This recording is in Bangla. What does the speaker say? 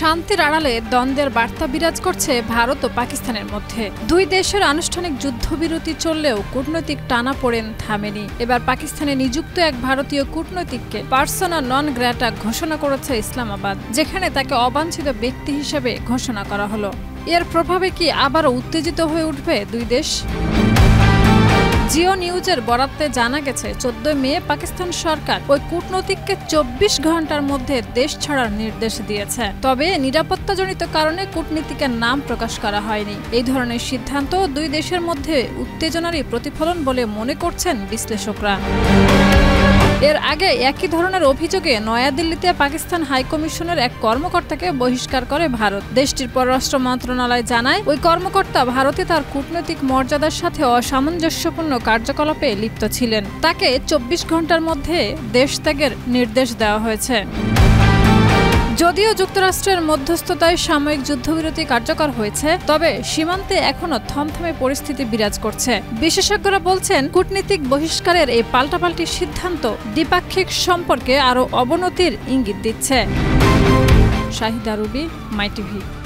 শান্তির আড়ালে দ্বন্দ্বের বার্তা বিরাজ করছে ভারত ও পাকিস্তানের মধ্যে। দুই দেশের আনুষ্ঠানিক যুদ্ধবিরতি চললেও কূটনৈতিক টানাপোড়েন থামেনি। এবার পাকিস্তানে নিযুক্ত এক ভারতীয় কূটনৈতিককে পার্সোনা নন গ্র্যাটা ঘোষণা করেছে ইসলামাবাদ, যেখানে তাকে অবাঞ্ছিত ব্যক্তি হিসেবে ঘোষণা করা হলো। এর প্রভাবে কি আবারও উত্তেজিত হয়ে উঠবে দুই দেশ? জিও নিউজের বরাতে জানা গেছে, 14 মে পাকিস্তান সরকার ওই কূটনৈতিককে 24 ঘন্টার মধ্যে দেশ ছাড়ার নির্দেশ দিয়েছে। তবে নিরাপত্তাজনিত কারণে কূটনীতিকের নাম প্রকাশ করা হয়নি। এই ধরনের সিদ্ধান্ত দুই দেশের মধ্যে উত্তেজনারই প্রতিফলন বলে মনে করছেন বিশ্লেষকরা। এর আগে একই ধরনের অভিযোগে নয়াদিল্লিতে পাকিস্তান হাইকমিশনের এক কর্মকর্তাকে বহিষ্কার করে ভারত। দেশটির পররাষ্ট্র মন্ত্রণালয় জানায়, ওই কর্মকর্তা ভারতে তার কূটনৈতিক মর্যাদার সাথে অসামঞ্জস্যপূর্ণ কার্যকলাপে লিপ্ত ছিলেন। তাকে 24 ঘন্টার মধ্যে দেশ ত্যাগের নির্দেশ দেওয়া হয়েছে। যদিও যুক্তরাষ্ট্রের মধ্যস্থতায় সাময়িক যুদ্ধবিরতি কার্যকর হয়েছে, তবে সীমান্তে এখনো থমথমে পরিস্থিতি বিরাজ করছে। বিশেষজ্ঞরা বলছেন, কূটনীতিক বহিষ্কারের এই পাল্টাপাল্টি সিদ্ধান্ত দ্বিপাক্ষিক সম্পর্কে আরও অবনতির ইঙ্গিত দিচ্ছে। শাহিদা রুবি, মাই টিভি।